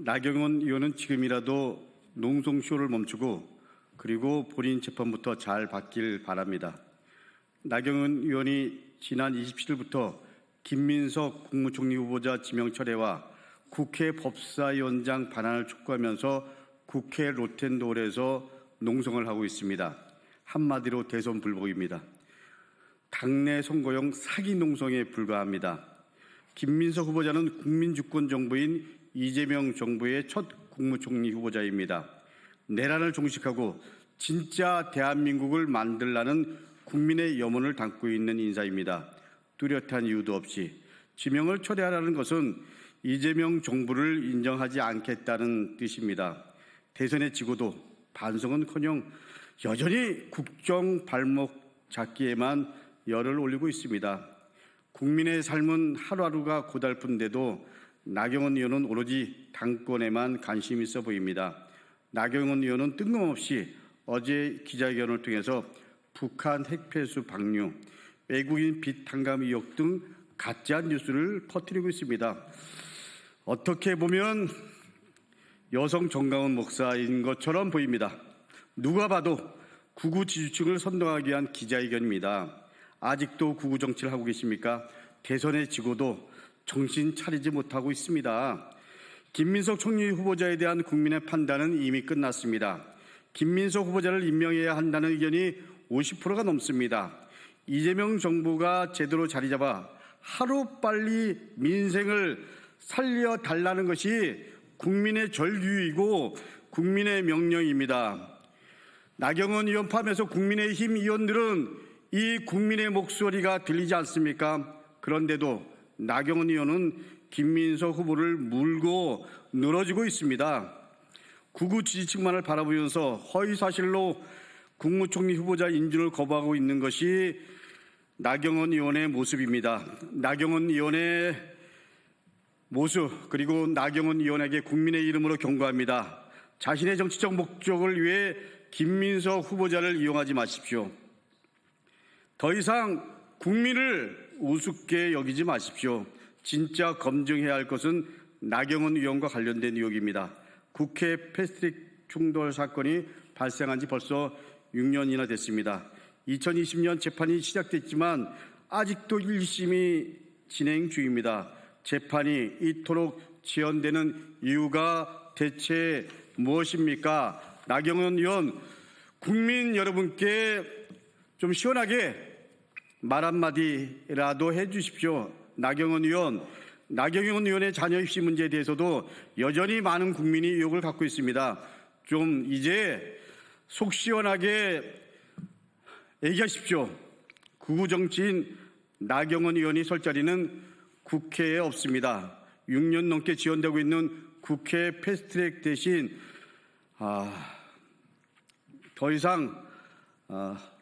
나경원 의원은 지금이라도 농성쇼를 멈추고 그리고 본인 재판부터 잘 받길 바랍니다. 나경원 의원이 지난 27일부터 김민석 국무총리 후보자 지명 철회와 국회 법사위원장 반환을 촉구하면서 국회 로텐도홀에서 농성을 하고 있습니다. 한마디로 대선불복입니다. 당내 선거용 사기 농성에 불과합니다. 김민석 후보자는 국민주권 정부인 이재명 정부의 첫 국무총리 후보자입니다. 내란을 종식하고 진짜 대한민국을 만들라는 국민의 염원을 담고 있는 인사입니다. 뚜렷한 이유도 없이 지명을 철회하라는 것은 이재명 정부를 인정하지 않겠다는 뜻입니다. 대선에 지고도 반성은커녕 여전히 국정 발목 잡기에만 열을 올리고 있습니다. 국민의 삶은 하루하루가 고달픈데도 나경원 의원은 오로지 당권에만 관심이 있어 보입니다. 나경원 의원은 뜬금없이 어제 기자회견을 통해서 북한 핵폐수 방류, 외국인 빚 탕감 의혹 등 가짜 뉴스를 퍼뜨리고 있습니다. 어떻게 보면 여성 정강훈 목사인 것처럼 보입니다. 누가 봐도 극우 지지층을 선동하기 위한 기자회견입니다. 아직도 극우 정치를 하고 계십니까? 대선에 지고도 정신 차리지 못하고 있습니다. 김민석 총리 후보자에 대한 국민의 판단은 이미 끝났습니다. 김민석 후보자를 임명해야 한다는 의견이 50%가 넘습니다. 이재명 정부가 제대로 자리 잡아 하루빨리 민생을 살려달라는 것이 국민의 절규이고 국민의 명령입니다. 나경원 의원 포함해서 국민의힘 의원들은 이 국민의 목소리가 들리지 않습니까? 그런데도 나경원 의원은 김민석 후보를 물고 늘어지고 있습니다. 극우 지지층만을 바라보면서 허위사실로 국무총리 후보자 인준을 거부하고 있는 것이 나경원 의원의 모습입니다. 나경원 의원의 모습 그리고 나경원 의원에게 국민의 이름으로 경고합니다. 자신의 정치적 목적을 위해 김민석 후보자를 이용하지 마십시오. 더 이상 국민을 우습게 여기지 마십시오. 진짜 검증해야 할 것은 나경원 의원과 관련된 의혹입니다. 국회 패스트트랙 충돌 사건이 발생한 지 벌써 6년이나 됐습니다. 2020년 재판이 시작됐지만 아직도 1심이 진행 중입니다. 재판이 이토록 지연되는 이유가 대체 무엇입니까? 나경원 의원, 국민 여러분께 좀 시원하게 말 한마디라도 해 주십시오. 나경원 의원의 자녀 입시 문제에 대해서도 여전히 많은 국민이 의혹을 갖고 있습니다. 좀 이제 속 시원하게 얘기하십시오. 극우 정치인 나경원 의원이 설 자리는 국회에 없습니다. 6년 넘게 지연되고 있는 국회 패스트트랙 대신 더 이상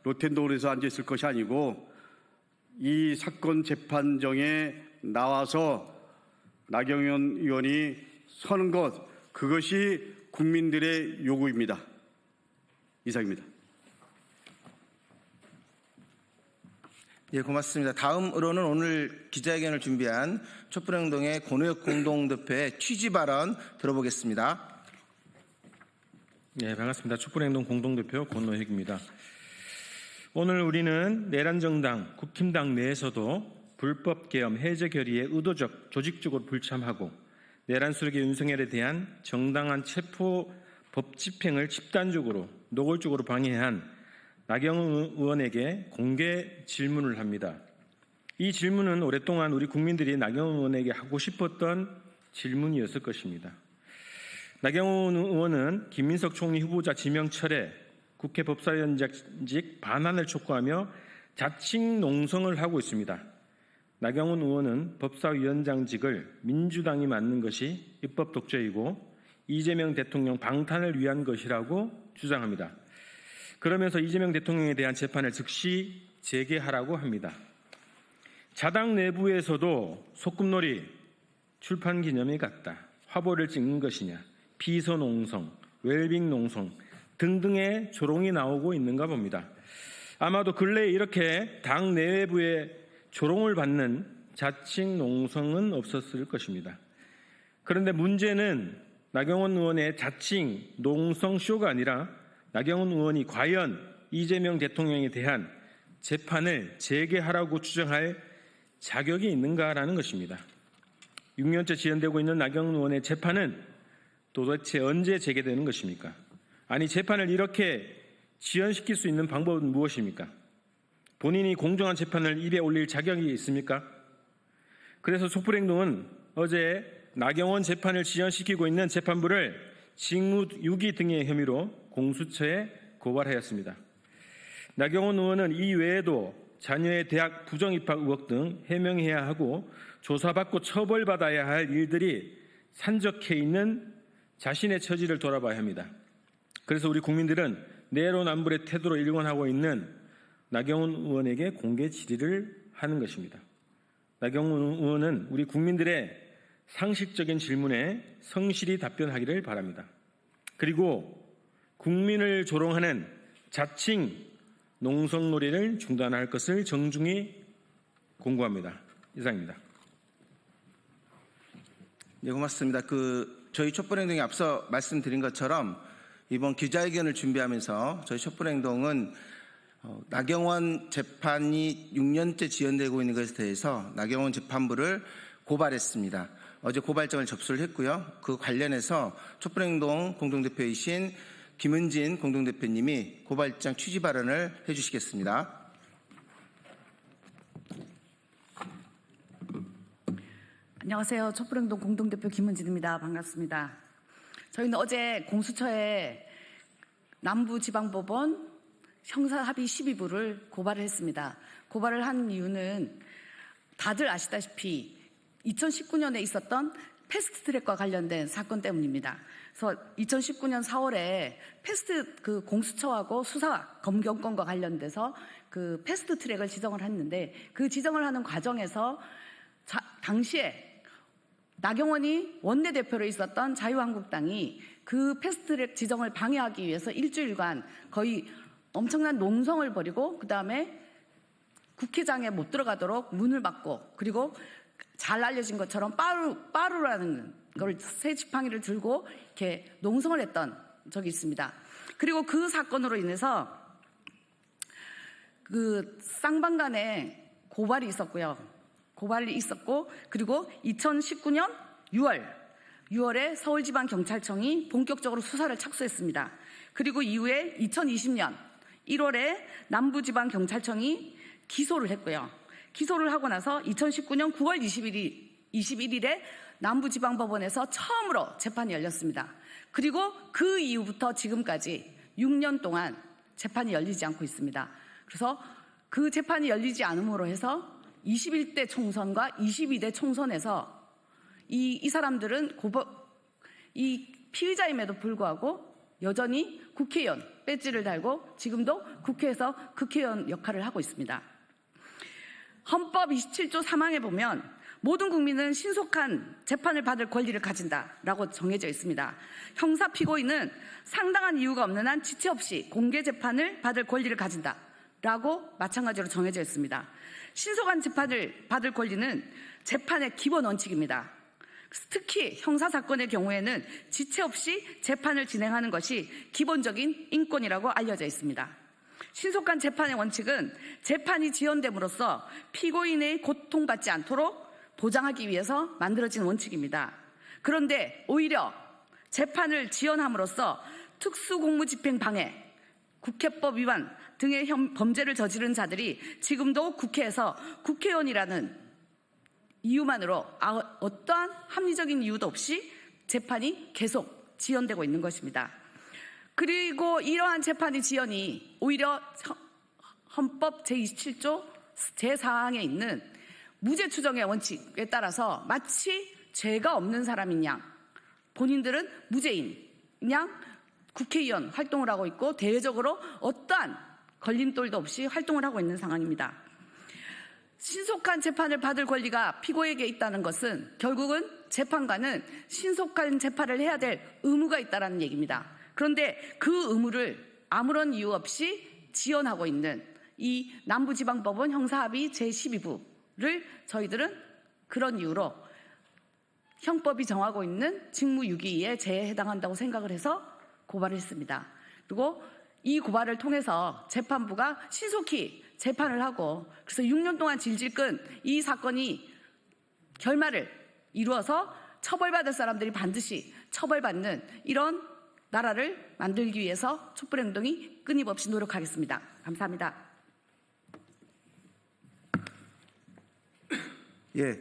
로텐도홀에서 앉아있을 것이 아니고 이 사건 재판정에 나와서 나경원 의원이 서는 것, 그것이 국민들의 요구입니다. 이상입니다. 예, 고맙습니다. 다음으로는 오늘 기자회견을 준비한 촛불행동의 권오혁 공동대표의 취지 발언 들어보겠습니다. 네, 반갑습니다. 촛불행동 공동대표 권오혁입니다. 오늘 우리는 내란정당, 국힘당 내에서도 불법 계엄 해제 결의에 의도적, 조직적으로 불참하고 내란 수령의 윤석열에 대한 정당한 체포 법 집행을 집단적으로, 노골적으로 방해한 나경원 의원에게 공개 질문을 합니다. 이 질문은 오랫동안 우리 국민들이 나경원 의원에게 하고 싶었던 질문이었을 것입니다. 나경원 의원은 김민석 총리 후보자 지명 철회, 국회 법사위원장직 반환을 촉구하며 자칭 농성을 하고 있습니다. 나경원 의원은 법사위원장직을 민주당이 맡는 것이 입법 독재이고 이재명 대통령 방탄을 위한 것이라고 주장합니다. 그러면서 이재명 대통령에 대한 재판을 즉시 재개하라고 합니다. 자당 내부에서도 소꿉놀이, 출판 기념일 같다, 화보를 찍는 것이냐, 비서농성, 웰빙농성 등등의 조롱이 나오고 있는가 봅니다. 아마도 근래에 이렇게 당 내부에 조롱을 받는 자칭 농성은 없었을 것입니다. 그런데 문제는 나경원 의원의 자칭 농성쇼가 아니라 나경원 의원이 과연 이재명 대통령에 대한 재판을 재개하라고 주장할 자격이 있는가라는 것입니다. 6년째 지연되고 있는 나경원 의원의 재판은 도대체 언제 재개되는 것입니까? 아니, 재판을 이렇게 지연시킬 수 있는 방법은 무엇입니까? 본인이 공정한 재판을 입에 올릴 자격이 있습니까? 그래서 촛불행동은 어제 나경원 재판을 지연시키고 있는 재판부를 직무유기 등의 혐의로 공수처에 고발하였습니다. 나경원 의원은 이 외에도 자녀의 대학 부정입학 의혹 등 해명해야 하고 조사받고 처벌받아야 할 일들이 산적해 있는 자신의 처지를 돌아봐야 합니다. 그래서 우리 국민들은 내로남불의 태도로 일관하고 있는 나경원 의원에게 공개 질의를 하는 것입니다. 나경원 의원은 우리 국민들의 상식적인 질문에 성실히 답변하기를 바랍니다. 그리고 국민을 조롱하는 자칭 농성놀이를 중단할 것을 정중히 공고합니다. 이상입니다. 네, 고맙습니다. 저희 촛불행동이 앞서 말씀드린 것처럼 이번 기자회견을 준비하면서 저희 촛불행동은 나경원 재판이 6년째 지연되고 있는 것에 대해서 나경원 재판부를 고발했습니다. 어제 고발장을 접수를 했고요. 그 관련해서 촛불행동 공동대표이신 김은진 공동대표님이 고발장 취지 발언을 해주시겠습니다. 안녕하세요. 촛불행동 공동대표 김은진입니다. 반갑습니다. 저희는 어제 공수처에 남부지방법원 형사합의 12부를 고발을 했습니다. 고발을 한 이유는 다들 아시다시피 2019년에 있었던 패스트트랙과 관련된 사건 때문입니다. 그래서 2019년 4월에 공수처하고 수사 검경권과 관련돼서 그 패스트트랙을 지정을 했는데 그 지정을 하는 과정에서 당시에 나경원이 원내대표로 있었던 자유한국당이 그 패스트트랙 지정을 방해하기 위해서 일주일간 거의 엄청난 농성을 벌이고 그다음에 국회장에 못 들어가도록 문을 막고 그리고 잘 알려진 것처럼 빠루라는 걸 새 지팡이를 들고 이렇게 농성을 했던 적이 있습니다. 그리고 그 사건으로 인해서 그 쌍방간에 고발이 있었고요. 고발이 있었고 그리고 2019년 6월에 서울지방경찰청이 본격적으로 수사를 착수했습니다. 그리고 이후에 2020년 1월에 남부지방경찰청이 기소를 했고요. 기소를 하고 나서 2019년 9월 21일에 남부지방법원에서 처음으로 재판이 열렸습니다. 그리고 그 이후부터 지금까지 6년 동안 재판이 열리지 않고 있습니다. 그래서 그 재판이 열리지 않음으로 해서 21대 총선과 22대 총선에서 이 사람들은 이 피의자임에도 불구하고 여전히 국회의원 배지를 달고 지금도 국회에서 국회의원 역할을 하고 있습니다. 헌법 27조 3항에 보면 모든 국민은 신속한 재판을 받을 권리를 가진다라고 정해져 있습니다. 형사 피고인은 상당한 이유가 없는 한 지체 없이 공개 재판을 받을 권리를 가진다라고 마찬가지로 정해져 있습니다. 신속한 재판을 받을 권리는 재판의 기본 원칙입니다. 특히 형사사건의 경우에는 지체 없이 재판을 진행하는 것이 기본적인 인권이라고 알려져 있습니다. 신속한 재판의 원칙은 재판이 지연됨으로써 피고인의 고통받지 않도록 보장하기 위해서 만들어진 원칙입니다. 그런데 오히려 재판을 지연함으로써 특수공무집행 방해, 국회법 위반 등의 범죄를 저지른 자들이 지금도 국회에서 국회의원이라는 이유만으로 어떠한 합리적인 이유도 없이 재판이 계속 지연되고 있는 것입니다. 그리고 이러한 재판의 지연이 오히려 헌법 제27조 제4항에 있는 무죄 추정의 원칙에 따라서 마치 죄가 없는 사람인 양, 본인들은 무죄인 양 국회의원 활동을 하고 있고 대외적으로 어떠한 걸림돌도 없이 활동을 하고 있는 상황입니다. 신속한 재판을 받을 권리가 피고에게 있다는 것은 결국은 재판관은 신속한 재판을 해야 될 의무가 있다는 얘기입니다. 그런데 그 의무를 아무런 이유 없이 지연하고 있는 이 남부지방법원 형사합의 제12부를 저희들은 그런 이유로 형법이 정하고 있는 직무유기에 해당한다고 생각을 해서 고발을 했습니다. 그리고 이 고발을 통해서 재판부가 신속히 재판을 하고 그래서 6년 동안 질질 끈 이 사건이 결말을 이루어서 처벌받을 사람들이 반드시 처벌받는 이런 나라를 만들기 위해서 촛불행동이 끊임없이 노력하겠습니다. 감사합니다. 예,